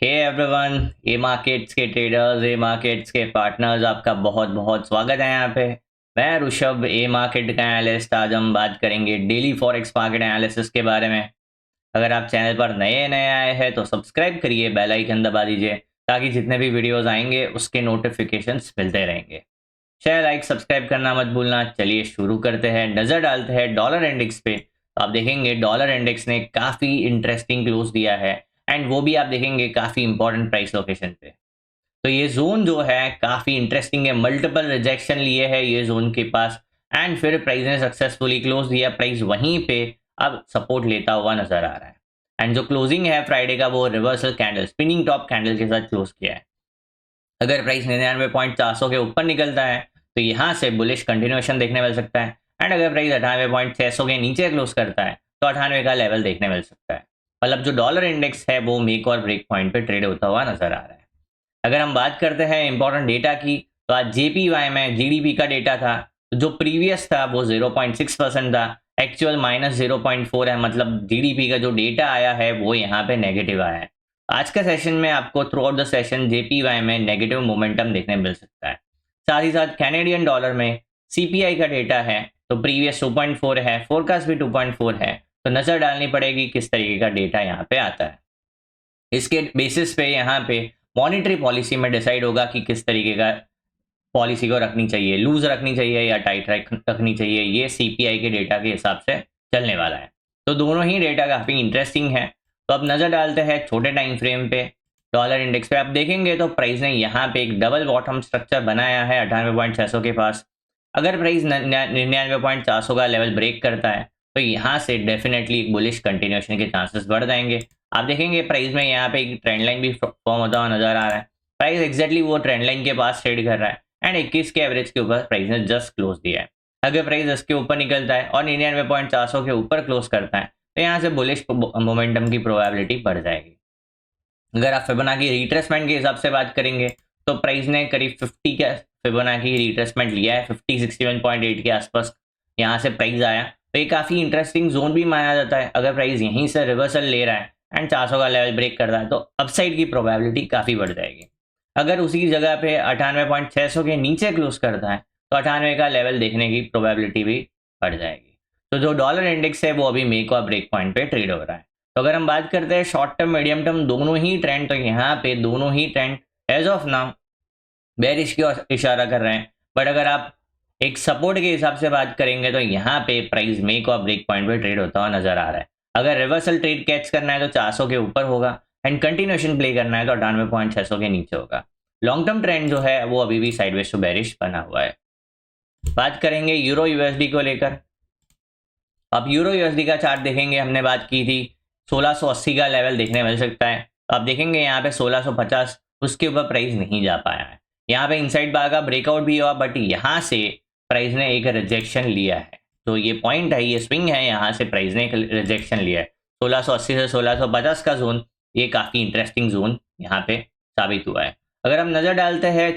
Hey everyone, ए markets के traders, ए markets के partners, आपका बहुत बहुत स्वागत है यहाँ पे। मैं ऋषभ, ए मार्केट का एनालिस्ट। आज हम बात करेंगे डेली फॉरेक्स मार्केट एनालिसिस के बारे में। अगर आप चैनल पर नए नए आए हैं तो सब्सक्राइब करिए, बेल आइकन दबा दीजिए ताकि जितने भी वीडियोस आएंगे उसके नोटिफिकेशंस मिलते रहेंगे। शेयर लाइक सब्सक्राइब करना मत भूलना। चलिए शुरू करते हैं, नज़र डालते हैं डॉलर इंडेक्स पे। तो आप देखेंगे डॉलर इंडेक्स ने काफ़ी इंटरेस्टिंग क्लोज दिया है एंड वो भी आप देखेंगे काफ़ी इंपॉर्टेंट प्राइस लोकेशन पे। तो ये जोन जो है काफ़ी इंटरेस्टिंग है, मल्टीपल रिजेक्शन लिए है ये जोन के पास एंड फिर प्राइस ने सक्सेसफुली क्लोज दिया। प्राइस वहीं पे अब सपोर्ट लेता हुआ नजर आ रहा है एंड जो क्लोजिंग है फ्राइडे का वो reversal candle, spinning top candle के साथ क्लोज किया है। अगर प्राइस 99.400 के ऊपर निकलता है तो यहाँ से बुलिश कंटिन्यूएशन देखने मिल सकता है एंड अगर प्राइस 98.600 के नीचे क्लोज करता है तो 98 का लेवल देखने मिल सकता है। मतलब जो डॉलर इंडेक्स है वो मेक और ब्रेक पॉइंट पे ट्रेड होता हुआ नजर आ रहा है। अगर हम बात करते हैं इंपॉर्टेंट डेटा की तो आज जेपीवाई में जीडीपी का डेटा था। तो जो प्रीवियस था वो 0.6% था, एक्चुअल -0.4 है। मतलब जीडीपी का जो डेटा आया है वो यहाँ पे नेगेटिव आया है। आज का सेशन में आपको through out the session JPY में नेगेटिव मोमेंटम देखने मिल सकता है। साथ ही साथ कैनेडियन डॉलर में सीपीआई का डेटा है तो प्रीवियस 2.4 है, फोरकास्ट भी 2.4 है। तो नजर डालनी पड़ेगी किस तरीके का डेटा यहाँ पे आता है। इसके बेसिस पे यहाँ पे मॉनेटरी पॉलिसी में डिसाइड होगा कि किस तरीके का पॉलिसी को रखनी चाहिए, लूज रखनी चाहिए या टाइट रखनी चाहिए। ये सीपीआई के डेटा के हिसाब से चलने वाला है। तो दोनों ही डेटा काफ़ी इंटरेस्टिंग है। तो अब नज़र डालते हैं छोटे टाइम फ्रेम पे डॉलर इंडेक्स पे। आप देखेंगे तो प्राइस ने यहाँ पे एक डबल बॉटम स्ट्रक्चर बनाया है 98.600 के पास। अगर प्राइस 99.400 का लेवल ब्रेक करता है तो यहाँ से डेफिनेटली बुलिश कंटिन्यूएशन के चांसेस बढ़ जाएंगे। आप देखेंगे प्राइस में यहाँ पे एक ट्रेंड लाइन भी फॉर्म होता हुआ नजर आ रहा है। प्राइस एक्जैक्टली वो ट्रेंड लाइन के पास ट्रेड कर रहा है एंड 21 के एवरेज के ऊपर प्राइस ने जस्ट क्लोज दिया है। अगर प्राइस इसके ऊपर निकलता है और 99.400 के ऊपर क्लोज करता है तो यहाँ से बुलिश मोमेंटम की प्रोबेबिलिटी बढ़ जाएगी। अगर आप फिबोनाची रिट्रेसमेंट के हिसाब से बात करेंगे तो प्राइस ने करीब 50 का फिबोनाची रिट्रेसमेंट लिया है। 5061.8 के आसपास यहाँ से प्राइस आया। तो ये काफ़ी इंटरेस्टिंग जोन भी माना जाता है। अगर प्राइस यहीं से रिवर्सल ले रहा है एंड 400 का लेवल ब्रेक करता है तो अपसाइड की प्रोबेबिलिटी काफ़ी बढ़ जाएगी। अगर उसी जगह पे 98.600 के नीचे क्लोज करता है तो 98 का लेवल देखने की प्रोबेबिलिटी भी बढ़ जाएगी। तो जो डॉलर इंडेक्स है वो अभी मेक और ब्रेक पॉइंट पे ट्रेड हो रहा है। तो अगर हम बात करते हैं शॉर्ट टर्म मीडियम टर्म दोनों ही ट्रेंड, तो यहाँ पे दोनों ही trend as of now bearish की ओर इशारा कर रहे हैं। बट अगर आप एक सपोर्ट के हिसाब से बात करेंगे तो यहाँ पे प्राइस मेक और ब्रेक पॉइंट पे ट्रेड होता हुआ नजर आ रहा है। अगर रिवर्सल ट्रेड कैच करना है तो 400 के ऊपर होगा एंड कंटिन्यूएशन प्ले करना है तो 98.600 के नीचे होगा। लॉन्ग टर्म ट्रेंड जो है वो अभी भी साइडवेज टू बेरिश बना हुआ है। बात करेंगे यूरो यूएसडी को लेकर। आप यूरो यूएसडी का चार्ट देखेंगे, हमने बात की थी 1680 का लेवल देखने मिल सकता है। तो आप देखेंगे यहाँ पे 1650, उसके ऊपर प्राइस नहीं जा पाया है। यहाँ पे इनसाइड बार का ब्रेकआउट भी हुआ बट यहाँ से प्राइस ने एक रिजेक्शन लिया है। तो ये पॉइंट है, ये स्विंग है, यहाँ से प्राइस ने एक रिजेक्शन लिया है। 1680 से 1650 का जोन, ये काफ़ी इंटरेस्टिंग जोन यहाँ पे साबित हुआ है। अगर हम नज़र डालते हैं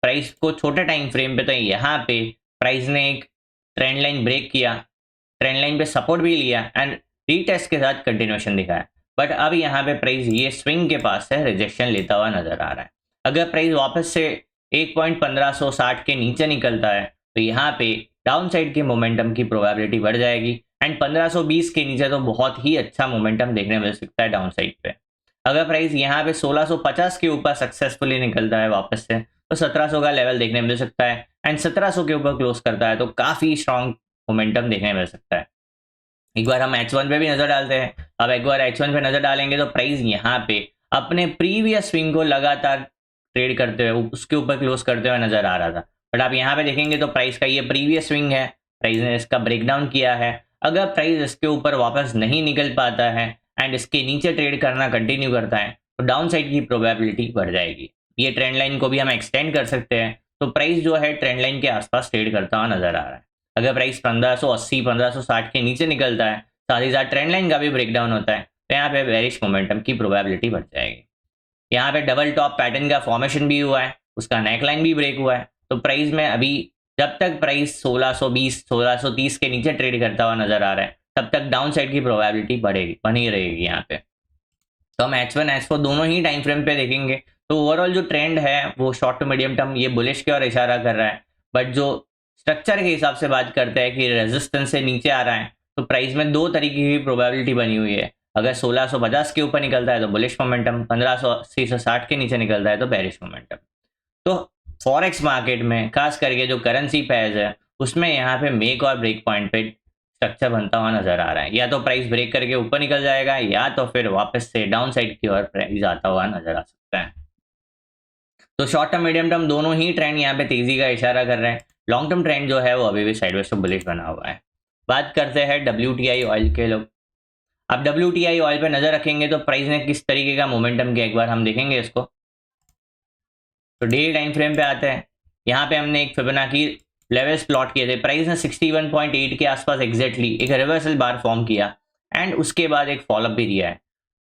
प्राइस को छोटे टाइम फ्रेम पे तो यहाँ पे प्राइस ने एक ट्रेंड लाइन ब्रेक किया, ट्रेंड लाइन पे सपोर्ट भी लिया एंड रीटेस्ट के साथ कंटिन्यूएशन दिखाया। बट अब यहाँ पे प्राइस ये स्विंग के पास से रिजेक्शन लेता हुआ नजर आ रहा है। अगर प्राइस वापस से 1.1560 के नीचे निकलता है तो यहाँ पे डाउन साइड के मोमेंटम की प्रोबेबिलिटी बढ़ जाएगी एंड 1520 के नीचे तो बहुत ही अच्छा मोमेंटम देखने मिल सकता है डाउन साइड पे। अगर प्राइस यहाँ पे 1650 के ऊपर सक्सेसफुली निकलता है वापस से तो 1700 का लेवल देखने मिल सकता है एंड 1700 के ऊपर क्लोज करता है तो काफी स्ट्रॉन्ग मोमेंटम देखने मिल सकता है। एक बार हम H1 पे भी नजर डालते हैं। अब एक बार H1 पे नजर डालेंगे तो प्राइस यहाँ पे अपने प्रीवियस स्विंग को लगातार ट्रेड करते हुए उसके ऊपर क्लोज करते हुए नजर आ रहा था। बट आप यहाँ पे देखेंगे तो प्राइस का ये प्रीवियस स्विंग है, प्राइस ने इसका ब्रेकडाउन किया है। अगर प्राइस इसके ऊपर वापस नहीं निकल पाता है एंड इसके नीचे ट्रेड करना कंटिन्यू करता है तो डाउन साइड की प्रोबेबिलिटी बढ़ जाएगी। ये ट्रेंड लाइन को भी हम एक्सटेंड कर सकते हैं। तो प्राइस जो है ट्रेंड लाइन के आसपास ट्रेड करता हुआ नजर आ रहा है। अगर प्राइस 1580 1560 के नीचे निकलता है, साथ ही साथ ट्रेंड लाइन का भी ब्रेकडाउन होता है तो यहाँ पे बेरिश मोमेंटम की प्रोबेबिलिटी बढ़ जाएगी। यहाँ पे डबल टॉप पैटर्न का फॉर्मेशन भी हुआ है, उसका नेकलाइन भी ब्रेक हुआ है। तो प्राइस में अभी जब तक प्राइस 1620 1630 के नीचे ट्रेड करता हुआ नजर आ रहा है तब तक डाउन साइड की प्रोबेबिलिटी बढ़ेगी, बनी रहेगी यहाँ पे। तो हम H1 H4 दोनों ही टाइम फ्रेम पे देखेंगे तो ओवरऑल जो ट्रेंड है वो शॉर्ट टू मीडियम टर्म ये बुलिश की ओर इशारा कर रहा है। बट जो स्ट्रक्चर के हिसाब से बात करते हैं कि रेजिस्टेंस से नीचे आ रहा है तो प्राइस में दो तरीके की प्रोबेबिलिटी बनी हुई है। अगर 1650 के ऊपर निकलता है तो बुलिश मोमेंटम, 1580 से 60 के नीचे निकलता है तो बेरिश मोमेंटम। तो फॉरेक्स मार्केट में खास करके जो करेंसी पेयर्स है उसमें यहाँ पे मेक और ब्रेक पॉइंट पे स्ट्रक्चर बनता हुआ नजर आ रहा है। या तो प्राइस ब्रेक करके ऊपर निकल जाएगा या तो फिर वापस से डाउन साइड की ओर प्राइस आता हुआ नजर आ सकता है। तो शॉर्ट टर्म मीडियम टर्म दोनों ही ट्रेंड यहाँ पे तेजी का इशारा कर रहे हैं। लॉन्ग टर्म ट्रेंड जो है वो अभी भी साइडवेज टू बुलिश बना हुआ है। बात करते हैं WTI ऑयल के लोग। अब WTI ऑयल पे नजर रखेंगे तो प्राइस ने किस तरीके का मोमेंटम किया एक बार हम देखेंगे इसको। तो डेली टाइम फ्रेम पे आते हैं। यहाँ पे हमने एक फिबोनाची लेवल्स प्लॉट किए थे। प्राइस ने 61.8 के आसपास एग्जैक्टली एक रिवर्सल बार फॉर्म किया एंड उसके बाद एक फॉलोअप भी दिया है।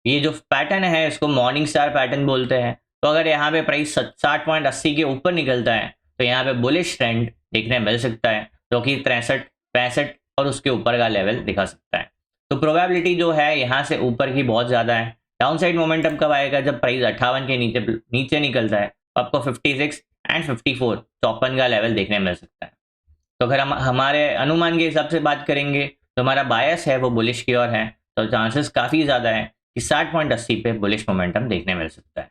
ये जो पैटर्न है इसको मॉर्निंग स्टार पैटर्न बोलते हैं। तो अगर यहाँ पे प्राइस 60.80 के ऊपर निकलता है तो यहाँ पे बुलिश ट्रेंड देखने मिल सकता है जो कि 63, 65 और उसके ऊपर का लेवल दिखा सकता है। तो प्रोबेबिलिटी जो है यहाँ से ऊपर की बहुत ज़्यादा है। डाउन साइड मोमेंटम कब आएगा? जब प्राइस 58 के नीचे निकलता है तो आपको 56 एंड 54 54 का लेवल देखने मिल सकता है। तो अगर हम हमारे अनुमान के हिसाब से बात करेंगे तो हमारा बायस है वो बुलिश की ओर है। तो चांसेस काफ़ी ज़्यादा है कि 60.80 पे बुलिश मोमेंटम देखने मिल सकता है।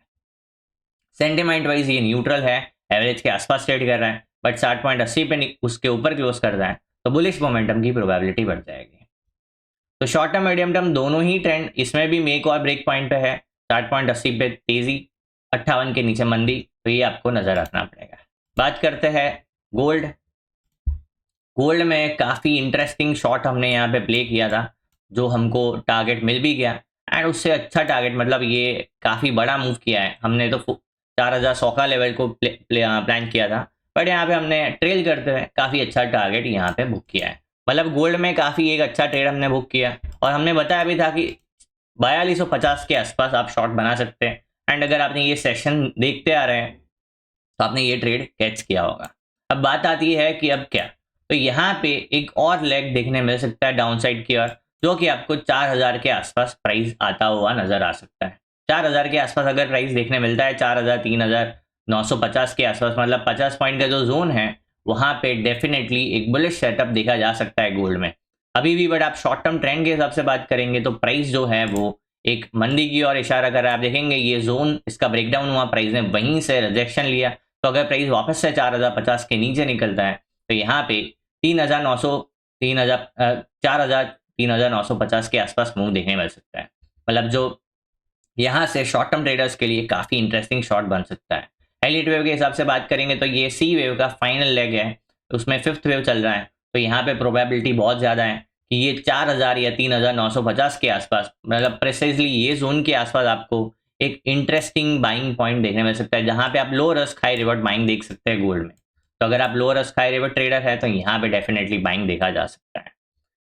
सेंटिमेंट वाइज ये न्यूट्रल है, एवरेज के आसपास ट्रेड कर रहा है, बट 60.80 पे उसके ऊपर क्लोज कर रहा है तो बुलिश मोमेंटम की प्रोबेबिलिटी बढ़ जाएगी। तो शॉर्ट टर्म मीडियम टर्म दोनों ही ट्रेंड इसमें भी मेक और ब्रेक पॉइंट पे है। 60.80 पे तेजी, 58 के नीचे मंदी, तो ये आपको नजर रखना पड़ेगा। बात करते हैं गोल्ड। गोल्ड में काफ़ी इंटरेस्टिंग शॉट हमने यहाँ पे प्ले किया था जो हमको टारगेट मिल भी गया एंड उससे अच्छा टारगेट मतलब ये काफ़ी बड़ा मूव किया है। हमने तो 4100 का लेवल को प्लान किया था बट यहाँ पे हमने ट्रेल करते हुए काफ़ी अच्छा टारगेट यहाँ पे बुक किया है। मतलब गोल्ड में काफ़ी एक अच्छा ट्रेड हमने बुक किया और हमने बताया भी था कि 4250 के आसपास आप शॉट बना सकते हैं एंड अगर आपने ये सेशन देखते आ रहे हैं तो आपने ये ट्रेड कैच किया होगा। अब बात आती है कि अब क्या, तो यहाँ पे एक और लेग देखने मिल सकता है डाउन साइड की ओर जो कि आपको 4000 के आसपास प्राइस आता हुआ नजर आ सकता है। 4000 के आसपास अगर प्राइस देखने मिलता है 4000 3950 के आसपास मतलब 50 पॉइंट का जो जोन है वहाँ पे डेफिनेटली एक बुलिश सेटअप देखा जा सकता है गोल्ड में अभी भी। बट आप शॉर्ट टर्म ट्रेंड के हिसाब से बात करेंगे तो प्राइस जो है वो एक मंदी की ओर इशारा कर रहा है। आप देखेंगे ये जोन इसका ब्रेकडाउन हुआ, प्राइस ने वहीं से रिजेक्शन लिया। तो अगर प्राइस वापस से 4050 के नीचे निकलता है तो यहाँ पे 3950 के आसपास मूव देखने मिल सकता है। मतलब जो यहाँ से शॉर्ट टर्म ट्रेडर्स के लिए काफ़ी इंटरेस्टिंग शॉट बन सकता है। एलिट वेव के हिसाब से बात करेंगे तो ये सी वेव का फाइनल लेग है, उसमें 5th वेव चल रहा है। तो यहाँ पे प्रोबेबिलिटी बहुत ज़्यादा है कि ये 4000 या 3950 के आसपास मतलब प्रेसाइजली ये जोन के आसपास आपको एक इंटरेस्टिंग बाइंग पॉइंट देखने मिल सकता है जहाँ पे आप low risk high reward buying देख सकते हैं गोल्ड में। तो अगर आप low risk high reward trader है तो यहाँ पे डेफिनेटली बाइंग देखा जा सकता है।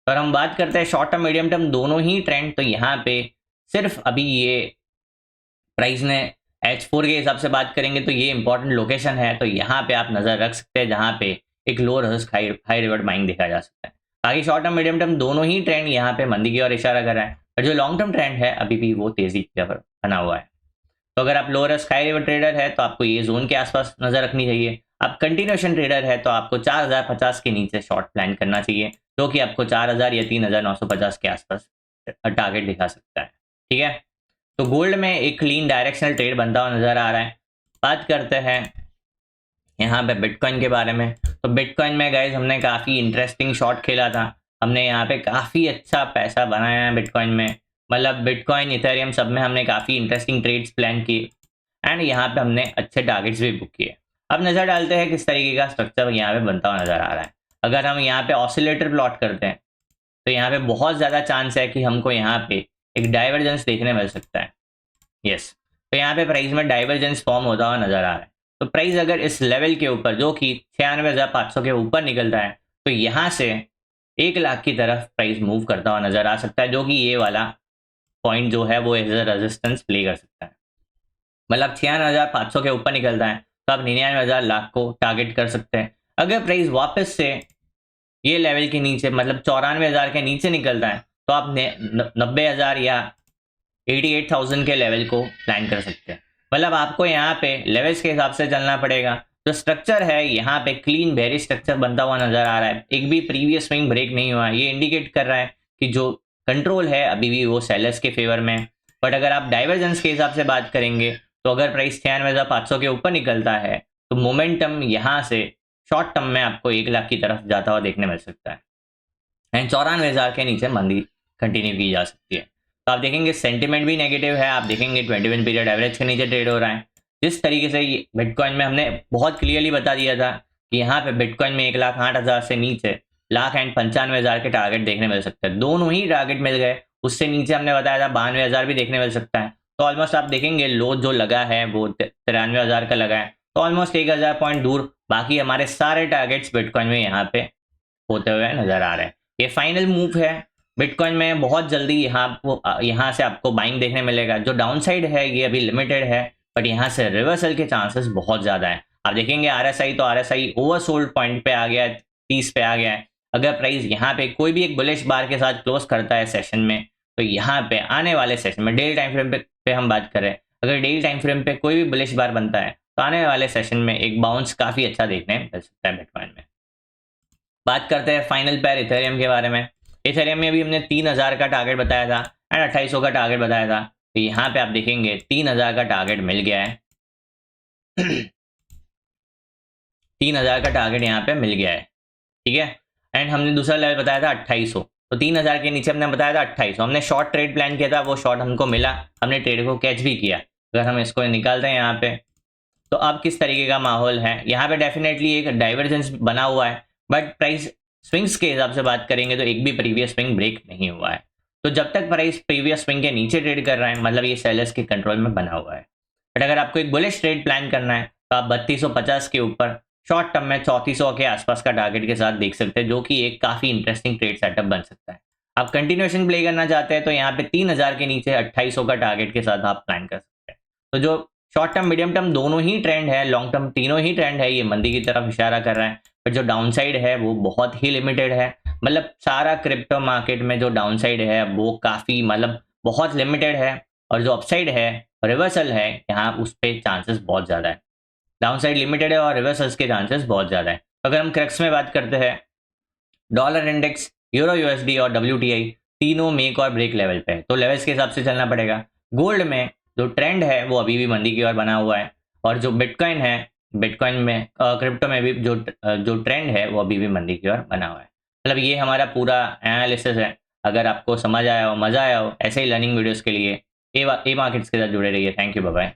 और हम बात करते हैं शॉर्ट टर्म मीडियम टर्म दोनों ही ट्रेंड, तो यहाँ पे सिर्फ अभी ये प्राइस ने H4 के हिसाब से बात करेंगे तो ये इंपॉर्टेंट लोकेशन है। तो यहाँ पे आप नजर रख सकते हैं जहाँ पे एक low risk high reward buying देखा जा सकता है। बाकी शॉर्ट टर्म मीडियम टर्म दोनों ही ट्रेंड यहाँ पे मंदी की ओर इशारा कर रहा है और जो लॉन्ग टर्म ट्रेंड है अभी भी वो तेजी की ओर बना हुआ है। तो अगर आप low risk high reward trader है तो आपको ये जोन के आसपास नजर रखनी चाहिए। आप कंटिन्यूएशन ट्रेडर है तो आपको 4050 के नीचे शॉर्ट प्लान करना चाहिए जो कि आपको 4000 या 3950 के आसपास टारगेट दिखा सकता है। ठीक है, तो गोल्ड में एक क्लीन डायरेक्शनल ट्रेड बनता हुआ नजर आ रहा है। बात करते हैं यहाँ पे बिटकॉइन के बारे में। तो बिटकॉइन में गाइज हमने काफ़ी इंटरेस्टिंग शॉट खेला था। हमने यहाँ पे काफ़ी अच्छा पैसा बनाया है बिटकॉइन में। मतलब बिटकॉइन इथेरियम सब में हमने काफ़ी इंटरेस्टिंग ट्रेड्स प्लान किए एंड यहाँ पे हमने अच्छे टारगेट्स भी बुक किए। अब नज़र डालते हैं किस तरीके का स्ट्रक्चर यहाँ पे बनता हुआ नजर आ रहा है। अगर हम यहाँ पे ऑसिलेटर प्लॉट करते हैं तो यहाँ पे बहुत ज़्यादा चांस है कि हमको यहाँ पे एक डाइवर्जेंस देखने मिल सकता है। यस, तो यहाँ पे प्राइस में डाइवर्जेंस फॉर्म होता हुआ नजर आ रहा है। तो प्राइस अगर इस लेवल के ऊपर जो कि 96,500 के ऊपर निकलता है तो यहाँ से 1 लाख की तरफ प्राइस मूव करता हुआ नजर आ सकता है जो कि ये वाला पॉइंट जो है वो एज अ रेजिस्टेंस प्ले कर सकता है। मतलब 96,500 के ऊपर निकलता है तो आप 99,000 लाख को टारगेट कर सकते हैं। अगर प्राइस वापस से ये लेवल के नीचे मतलब 94,000 के नीचे निकलता है तो आप 90,000 या 88,000 के लेवल को प्लान कर सकते हैं। मतलब आपको यहाँ पे लेवल्स के हिसाब से चलना पड़ेगा। जो स्ट्रक्चर है यहाँ पे क्लीन बेरिश स्ट्रक्चर बनता हुआ नजर आ रहा है, एक भी प्रीवियस स्विंग ब्रेक नहीं हुआ है। ये इंडिकेट कर रहा है कि जो कंट्रोल है अभी भी वो सेलर्स के फेवर में है। बट अगर आप डाइवर्जेंस के हिसाब से बात करेंगे तो अगर प्राइस 96,500 के ऊपर निकलता है तो मोमेंटम यहाँ से शॉर्ट टर्म में आपको 1 लाख की तरफ जाता हुआ देखने मिल सकता है एंड 94,000 के नीचे मंदी कंटिन्यू की जा सकती है। तो आप देखेंगे सेंटिमेंट भी नेगेटिव है। आप देखेंगे 21 पीरियड एवरेज के नीचे ट्रेड हो रहा है। जिस तरीके से बिटकॉइन में हमने बहुत क्लियरली बता दिया था कि यहाँ पे बिटकॉइन में 1,08,000 से नीचे 1,95,000 के टारगेट देखने मिल सकते हैं। दोनों ही टारगेट मिल गए। उससे नीचे हमने बताया था 92,000 भी देखने मिल सकता है। तो ऑलमोस्ट आप देखेंगे लो जो लगा है वो 93,000 का लगा है। तो ऑलमोस्ट 1,000 पॉइंट दूर बाकी हमारे सारे टारगेट्स बिटकॉइन में यहाँ पे होते हुए नजर आ रहे हैं। ये फाइनल मूव है बिटकॉइन में। बहुत जल्दी यहाँ से आपको बाइंग देखने मिलेगा। जो डाउनसाइड है ये अभी लिमिटेड है, बट यहाँ से रिवर्सल के चांसेस बहुत ज्यादा है। आप देखेंगे आरएसआई तो आरएसआई ओवरसोल्ड पॉइंट पे आ गया है, 30 पे आ गया है। अगर प्राइस यहाँ पे कोई भी एक बुलिश बार के साथ क्लोज करता है सेशन में तो यहाँ पे आने वाले सेशन में डेली टाइम फ्रेम पे हम बात करें, अगर डेली टाइम फ्रेम पे कोई भी बुलिश बार बनता है तो आने वाले सेशन में एक बाउंस काफी अच्छा देखने मिल सकता है बिटकॉइन में। बात करते हैं फाइनल पेयर इथेरियम के बारे में। इथेरियम में भी हमने 3,000 का टारगेट बताया था एंड 2800 का टारगेट बताया था। तो यहाँ पे आप देखेंगे 3,000 का टारगेट मिल गया है 3,000 का टारगेट यहाँ पे मिल गया है, ठीक है। एंड हमने दूसरा लेवल बताया था 2800। तो 3,000 के नीचे हमने बताया था 2800। हमने शॉर्ट ट्रेड प्लान किया था, वो शॉर्ट हमको मिला, हमने ट्रेड को कैच भी किया। अगर हम इसको निकालते हैं यहाँ पे तो अब किस तरीके का माहौल है। यहाँ पे डेफिनेटली एक डाइवर्जेंस बना हुआ है, बट प्राइस स्विंग्स के हिसाब से बात करेंगे तो एक भी प्रीवियस स्विंग ब्रेक नहीं हुआ है। तो जब तक प्राइस प्रीवियस स्विंग के नीचे ट्रेड कर रहा है मतलब ये सेलर्स के कंट्रोल में बना हुआ है। बट अगर आपको एक बुलिश ट्रेड प्लान करना है तो आप 3250 के ऊपर शॉर्ट टर्म में 3400 के आसपास का टारगेट के साथ देख सकते हैं, जो कि एक काफी इंटरेस्टिंग ट्रेड सेटअप बन सकता है। आप कंटिन्यूएशन प्ले करना चाहते हैं तो यहाँ पे 3,000 के नीचे 2800 का टारगेट के साथ आप प्लान कर सकते हैं। तो जो शॉर्ट टर्म मीडियम टर्म दोनों ही ट्रेंड है, लॉन्ग टर्म तीनों ही ट्रेंड है, ये मंदी की तरफ इशारा कर रहा है। पर जो डाउन साइड है वो बहुत ही लिमिटेड है। मतलब सारा क्रिप्टो मार्केट में जो डाउन साइड है वो काफी मतलब बहुत लिमिटेड है, और जो अपसाइड है रिवर्सल है यहाँ उस पर चांसेस बहुत ज्यादा है। डाउन साइड लिमिटेड है और रिवर्सल्स के चांसेस बहुत ज्यादा है। अगर हम क्रक्स में बात करते हैं, डॉलर इंडेक्स, यूरो यूएसडी और WTI तीनों मेक और ब्रेक लेवल पे है, तो लेवल्स के हिसाब से चलना पड़ेगा। गोल्ड में जो ट्रेंड है वो अभी भी मंदी की ओर बना हुआ है, और जो बिटकॉइन है, बिटकॉइन में क्रिप्टो में भी जो ट्रेंड है वो अभी भी मंदी की ओर बना हुआ है। मतलब ये हमारा पूरा एनालिसिस है। अगर आपको समझ आया हो, मजा आया हो, ऐसे ही लर्निंग वीडियोस के लिए ए मार्केट्स के साथ जुड़े रहिए। Thank you, bye bye.